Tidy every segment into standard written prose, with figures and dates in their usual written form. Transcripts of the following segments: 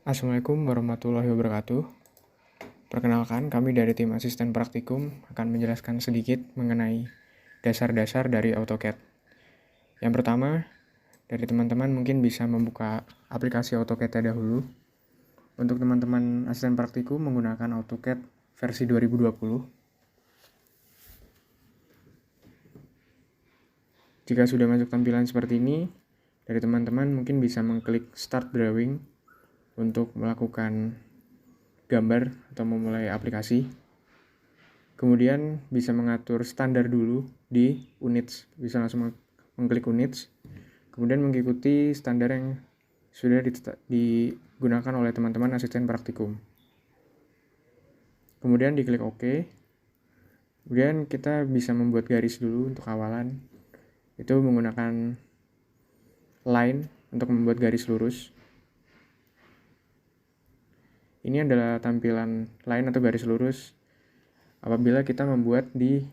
Assalamualaikum warahmatullahi wabarakatuh. Perkenalkan, kami dari tim asisten praktikum akan menjelaskan sedikit mengenai dasar-dasar dari AutoCAD. Yang pertama, dari teman-teman mungkin bisa membuka aplikasi AutoCAD dahulu. Untuk teman-teman asisten praktikum menggunakan AutoCAD versi 2020. Jika sudah masuk tampilan seperti ini, dari teman-teman mungkin bisa mengklik Start Drawing untuk melakukan gambar atau memulai aplikasi. Kemudian bisa mengatur standar dulu di units, bisa langsung mengklik units, kemudian mengikuti standar yang sudah digunakan oleh teman-teman asisten praktikum. Kemudian diklik OK. Kemudian kita bisa membuat garis dulu untuk awalan. Itu menggunakan line untuk membuat garis lurus. Ini adalah tampilan line atau garis lurus apabila kita membuat di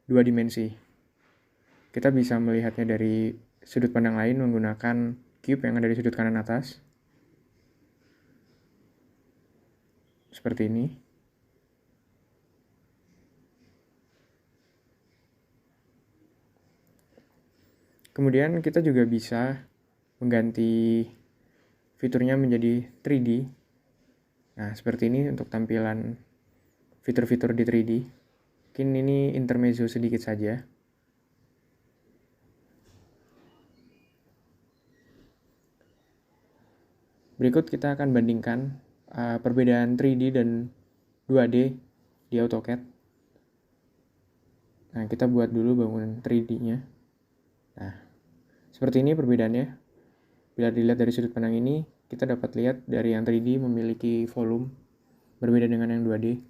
2 dimensi. Kita bisa melihatnya dari sudut pandang lain menggunakan cube yang ada di sudut kanan atas. Seperti ini. Kemudian kita juga bisa mengganti fiturnya menjadi 3D. Nah, seperti ini untuk tampilan fitur-fitur di 3D. Mungkin ini intermezzo sedikit saja. Berikut kita akan bandingkan perbedaan 3D dan 2D di AutoCAD. Nah, kita buat dulu bangunan 3D-nya. Nah, seperti ini perbedaannya. Bila dilihat dari sudut pandang ini, kita dapat lihat dari yang 3D memiliki volume berbeda dengan yang 2D.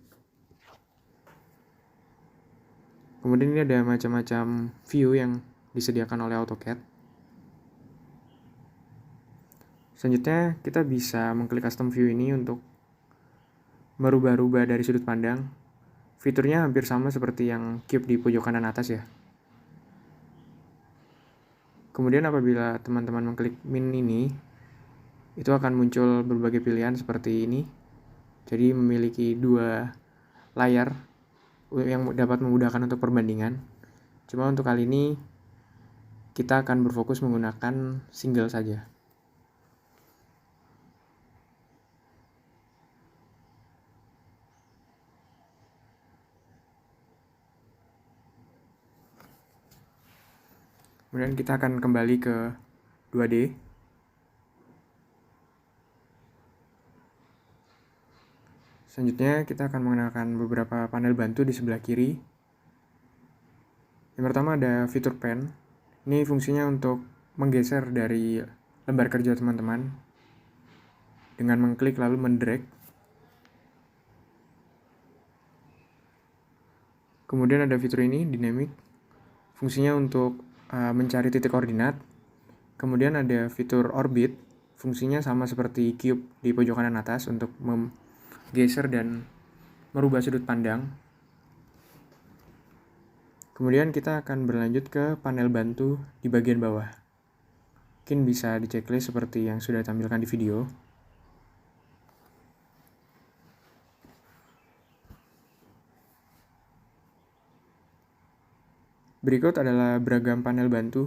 Kemudian ini ada macam-macam view yang disediakan oleh AutoCAD. Selanjutnya kita bisa mengklik custom view ini untuk merubah-rubah dari sudut pandang. Fiturnya hampir sama seperti yang cube di pojok kanan atas ya. Kemudian apabila teman-teman mengklik min ini, itu akan muncul berbagai pilihan seperti ini. Jadi memiliki 2 layar yang dapat memudahkan untuk perbandingan. Cuma untuk kali ini kita akan berfokus menggunakan single saja. Kemudian kita akan kembali ke 2D. Selanjutnya kita akan mengenalkan beberapa panel bantu di sebelah kiri. Yang pertama ada fitur pen. Ini fungsinya untuk menggeser dari lembar kerja teman-teman dengan mengklik lalu mendrag. Kemudian ada fitur ini, dynamic. Fungsinya untuk mencari titik koordinat. Kemudian ada fitur orbit. Fungsinya sama seperti cube di pojok kanan atas untuk menggeser dan merubah sudut pandang. Kemudian kita akan berlanjut ke panel bantu di bagian bawah. Mungkin bisa di checklist seperti yang sudah ditampilkan di video. Berikut adalah beragam panel bantu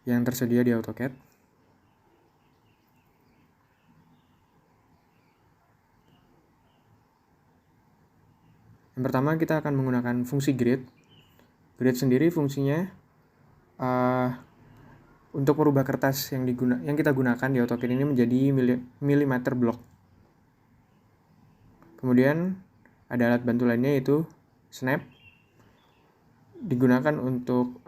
yang tersedia di AutoCAD. Yang pertama kita akan menggunakan fungsi grid. Grid sendiri fungsinya untuk merubah kertas yang kita gunakan di AutoCAD ini menjadi milimeter block. Kemudian ada alat bantu lainnya yaitu snap. Digunakan untuk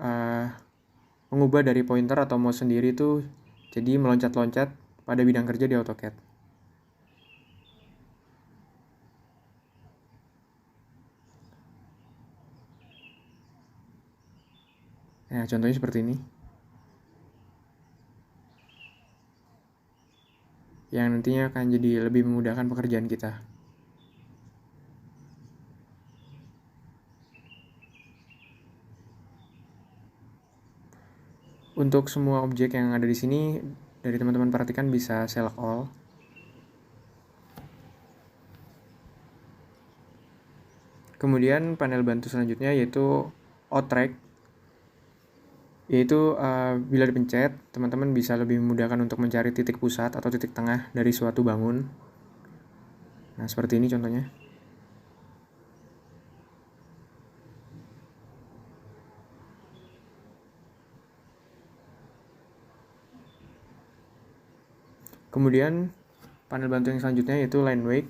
mengubah dari pointer atau mouse sendiri itu jadi meloncat-loncat pada bidang kerja di AutoCAD. Nah, contohnya seperti ini. Yang nantinya akan jadi lebih memudahkan pekerjaan kita. Untuk semua objek yang ada di sini, dari teman-teman perhatikan bisa select all. Kemudian panel bantu selanjutnya yaitu O-Track, yaitu bila dipencet, teman-teman bisa lebih memudahkan untuk mencari titik pusat atau titik tengah dari suatu bangun. Nah, seperti ini contohnya. Kemudian panel bantu yang selanjutnya yaitu line weight,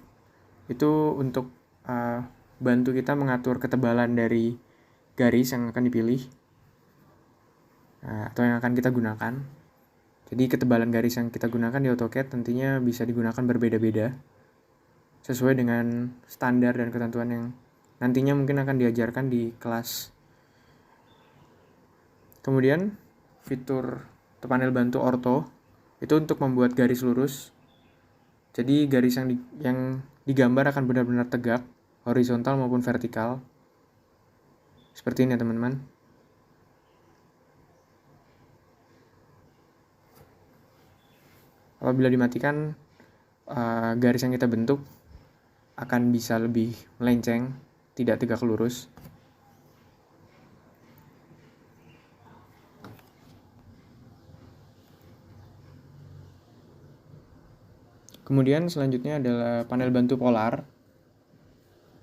itu untuk bantu kita mengatur ketebalan dari garis yang akan dipilih atau yang akan kita gunakan. Jadi ketebalan garis yang kita gunakan di AutoCAD tentunya bisa digunakan berbeda-beda sesuai dengan standar dan ketentuan yang nantinya mungkin akan diajarkan di kelas. Kemudian fitur panel bantu ortho itu untuk membuat garis lurus. Jadi garis yang digambar akan benar-benar tegak, horizontal maupun vertikal. Seperti ini ya teman-teman. Apabila dimatikan, garis yang kita bentuk akan bisa lebih melenceng, tidak tegak lurus. Kemudian selanjutnya adalah panel bantu polar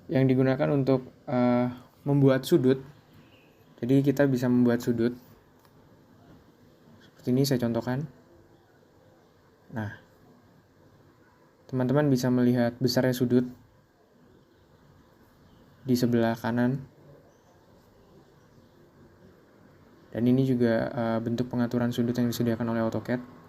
yang digunakan untuk membuat sudut. Jadi kita bisa membuat sudut. Seperti ini saya contohkan. Nah, teman-teman bisa melihat besarnya sudut di sebelah kanan. Dan ini juga bentuk pengaturan sudut yang disediakan oleh AutoCAD.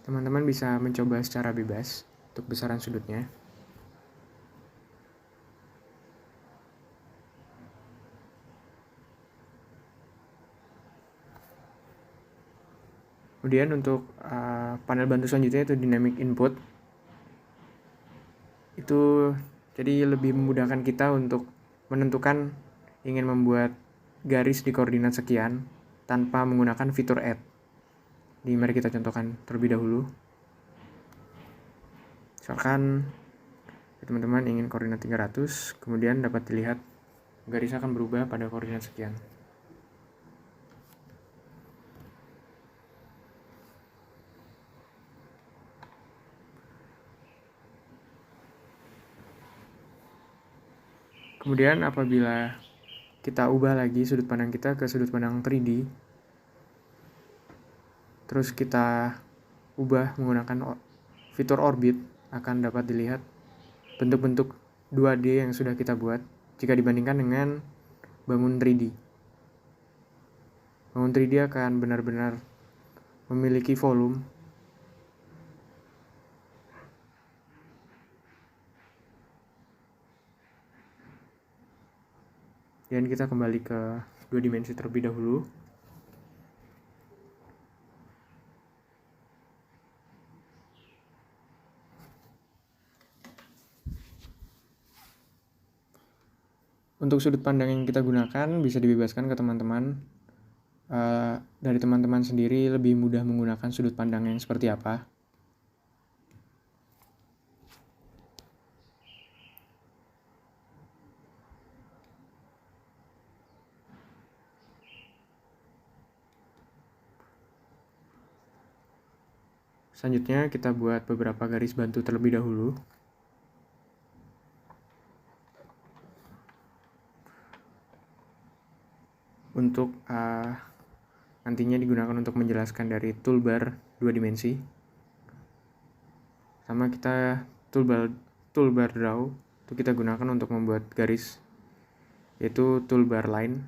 Teman-teman bisa mencoba secara bebas untuk besaran sudutnya. Kemudian untuk panel bantu selanjutnya itu dynamic input. Itu jadi lebih memudahkan kita untuk menentukan ingin membuat garis di koordinat sekian tanpa menggunakan fitur add. Jadi mari kita contohkan terlebih dahulu. Misalkan teman-teman ingin koordinat 300, kemudian dapat dilihat garis akan berubah pada koordinat sekian. Kemudian apabila kita ubah lagi sudut pandang kita ke sudut pandang 3D, terus kita ubah menggunakan fitur orbit, akan dapat dilihat bentuk-bentuk 2D yang sudah kita buat jika dibandingkan dengan bangun 3D. Bangun 3D akan benar-benar memiliki volume. Dan kita kembali ke 2 dimensi terlebih dahulu. Untuk sudut pandang yang kita gunakan bisa dibebaskan ke teman-teman. Dari teman-teman sendiri lebih mudah menggunakan sudut pandang yang seperti apa. Selanjutnya kita buat beberapa garis bantu terlebih dahulu. Untuk nantinya digunakan untuk menjelaskan dari toolbar 2 dimensi. Sama kita toolbar draw itu kita gunakan untuk membuat garis, yaitu toolbar line,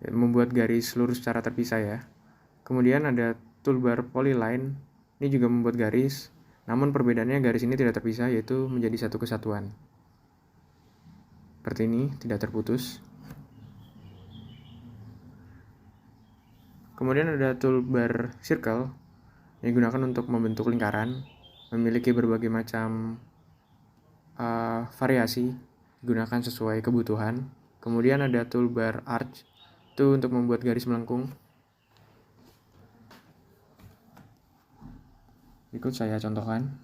membuat garis lurus secara terpisah ya. Kemudian ada toolbar polyline, ini juga membuat garis, namun perbedaannya garis ini tidak terpisah, yaitu menjadi satu kesatuan. Seperti ini, tidak terputus. Kemudian ada toolbar circle yang digunakan untuk membentuk lingkaran, memiliki berbagai macam variasi, digunakan sesuai kebutuhan. Kemudian ada toolbar arch, itu untuk membuat garis melengkung. Berikut saya contohkan.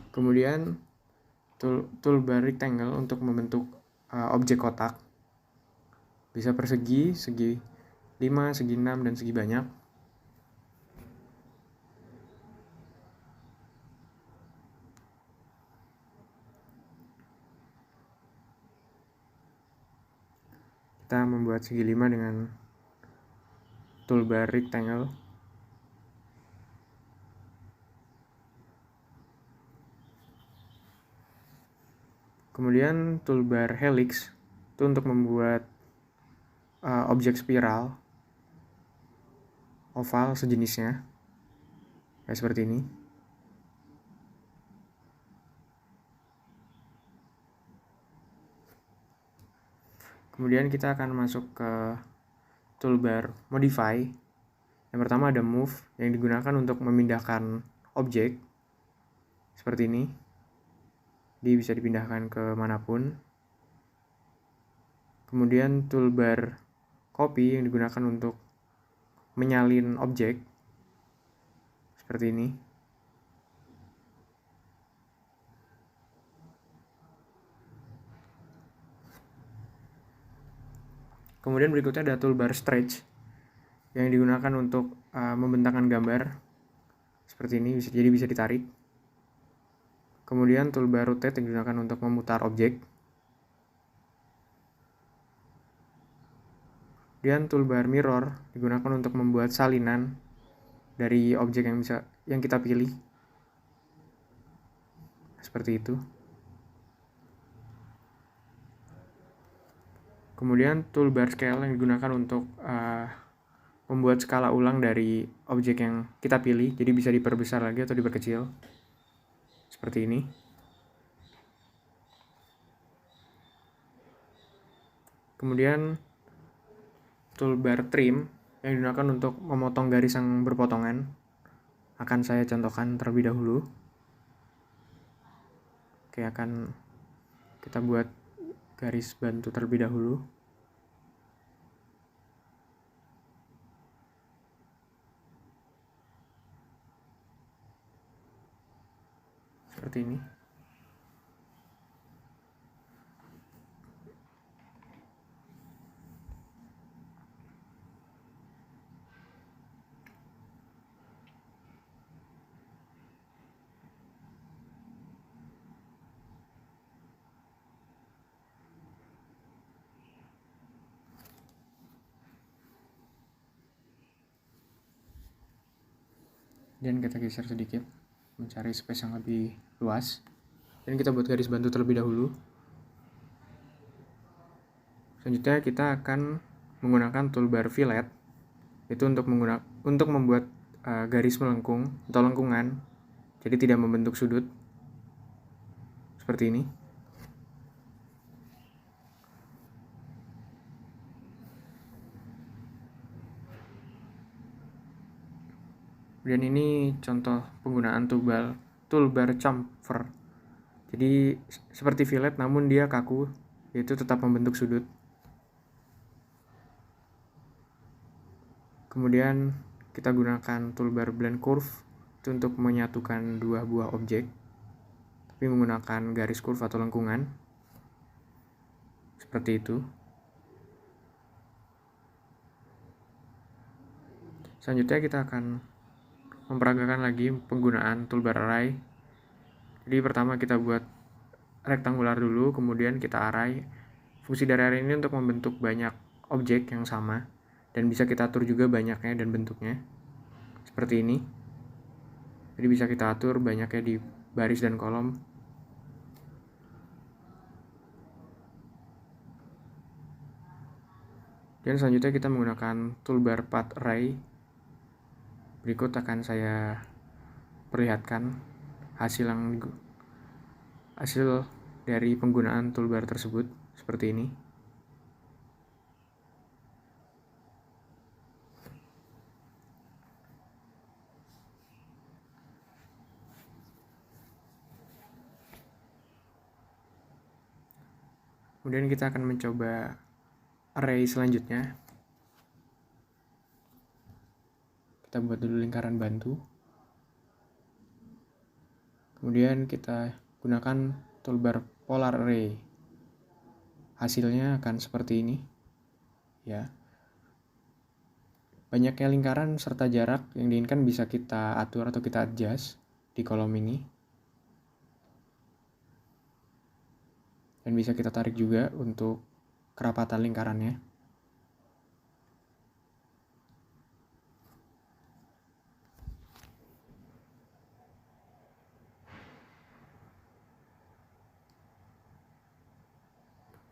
Kemudian toolbar rectangle untuk membentuk objek kotak. Bisa persegi, segi 5, segi 6, dan segi banyak. Kita membuat segi 5 dengan toolbar rectangle. Kemudian toolbar helix itu untuk membuat objek spiral, oval sejenisnya, kayak seperti ini. Kemudian kita akan masuk ke toolbar modify. Yang pertama ada move, yang digunakan untuk memindahkan objek seperti ini. Dia bisa dipindahkan ke manapun. Kemudian toolbar copy yang digunakan untuk menyalin objek seperti ini. Kemudian berikutnya ada toolbar stretch yang digunakan untuk membentangkan gambar seperti ini, jadi bisa ditarik. Kemudian toolbar rotate yang digunakan untuk memutar objek. Dan toolbar mirror digunakan untuk membuat salinan dari objek yang kita pilih. Seperti itu. Kemudian toolbar scale yang digunakan untuk membuat skala ulang dari objek yang kita pilih, jadi bisa diperbesar lagi atau diperkecil. Seperti ini. Kemudian toolbar trim yang digunakan untuk memotong garis yang berpotongan. Akan saya contohkan terlebih dahulu. Oke, akan kita buat garis bantu terlebih dahulu. Seperti ini. Dan kita geser sedikit, mencari space yang lebih luas. Dan kita buat garis bantu terlebih dahulu. Selanjutnya kita akan menggunakan toolbar fillet, itu untuk membuat garis melengkung atau lengkungan, jadi tidak membentuk sudut seperti ini. Dan ini contoh penggunaan toolbar chamfer. Jadi seperti fillet namun dia kaku, yaitu tetap membentuk sudut. Kemudian kita gunakan toolbar blend curve itu untuk menyatukan dua buah objek, tapi menggunakan garis curve atau lengkungan. Seperti itu. Selanjutnya kita akan memperagakan lagi penggunaan toolbar array. Jadi pertama kita buat rektangular dulu, kemudian kita array. Fungsi dari array ini untuk membentuk banyak objek yang sama, dan bisa kita atur juga banyaknya dan bentuknya. Seperti ini. Jadi bisa kita atur banyaknya di baris dan kolom. Dan selanjutnya kita menggunakan toolbar path array. Berikut akan saya perlihatkan hasil dari penggunaan toolbar tersebut seperti ini. Kemudian kita akan mencoba array selanjutnya. Kita buat dulu lingkaran bantu. Kemudian kita gunakan toolbar polar array. Hasilnya akan seperti ini. Ya. Banyaknya lingkaran serta jarak yang diinginkan bisa kita atur atau kita adjust di kolom ini. Dan bisa kita tarik juga untuk kerapatan lingkarannya.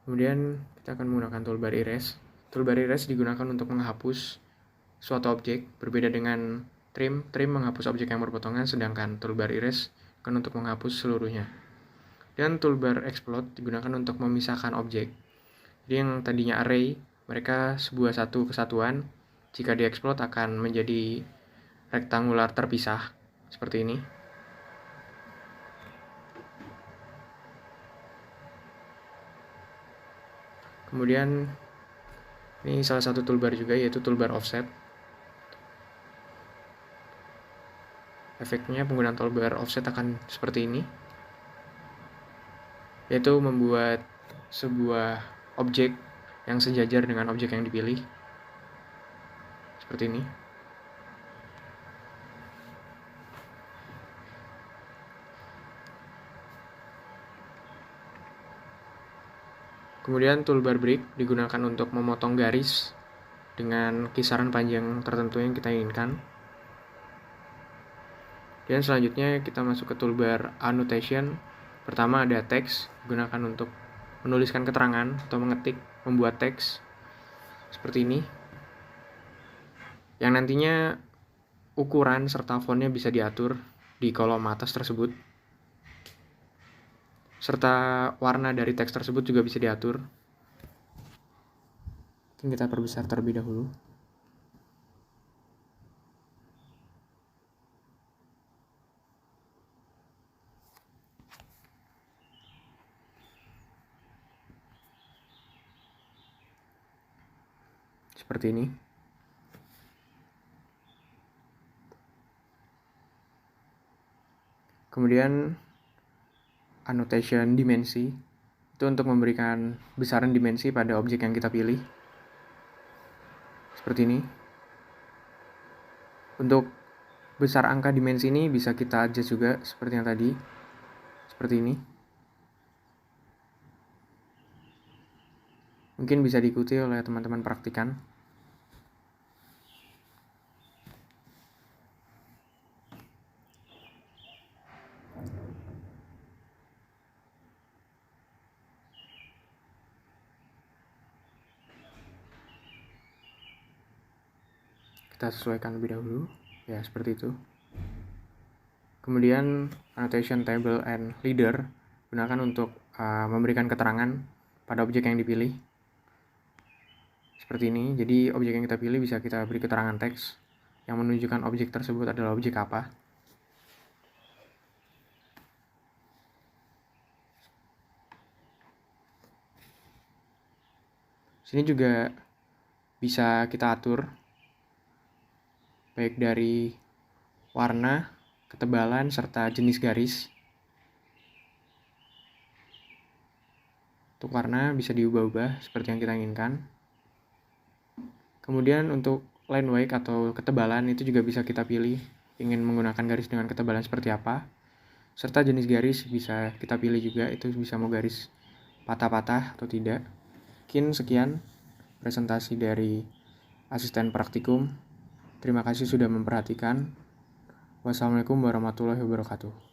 Kemudian kita akan menggunakan toolbar erase. Toolbar erase digunakan untuk menghapus suatu objek, berbeda dengan trim. Trim menghapus objek yang berpotongan, sedangkan toolbar erase akan untuk menghapus seluruhnya. Dan toolbar explode digunakan untuk memisahkan objek. Jadi yang tadinya array, mereka sebuah satu kesatuan. Jika di-explode akan menjadi rektangular terpisah, seperti ini. Kemudian ini salah satu toolbar juga, yaitu toolbar offset. Efeknya penggunaan toolbar offset akan seperti ini, yaitu membuat sebuah objek yang sejajar dengan objek yang dipilih, seperti ini. Kemudian toolbar break digunakan untuk memotong garis dengan kisaran panjang tertentu yang kita inginkan. Dan selanjutnya kita masuk ke toolbar annotation. Pertama ada teks, digunakan untuk menuliskan keterangan atau mengetik, membuat teks seperti ini. Yang nantinya ukuran serta fontnya bisa diatur di kolom atas tersebut. Serta warna dari teks tersebut juga bisa diatur. Mungkin kita perbesar terlebih dahulu. Seperti ini. Kemudian annotation dimensi itu untuk memberikan besaran dimensi pada objek yang kita pilih. Seperti ini. Untuk besar angka dimensi ini bisa kita adjust juga seperti yang tadi. Seperti ini. Mungkin bisa diikuti oleh teman-teman praktikan. Kita sesuaikan lebih dahulu, ya seperti itu. Kemudian annotation table and leader gunakan untuk memberikan keterangan pada objek yang dipilih. Seperti ini, jadi objek yang kita pilih bisa kita beri keterangan teks yang menunjukkan objek tersebut adalah objek apa. Sini juga bisa kita atur baik dari warna, ketebalan, serta jenis garis. Untuk warna bisa diubah-ubah seperti yang kita inginkan. Kemudian untuk line weight atau ketebalan itu juga bisa kita pilih, ingin menggunakan garis dengan ketebalan seperti apa. Serta jenis garis bisa kita pilih juga, itu bisa mau garis patah-patah atau tidak. Mungkin sekian presentasi dari asisten praktikum. Terima kasih sudah memperhatikan. Wassalamualaikum warahmatullahi wabarakatuh.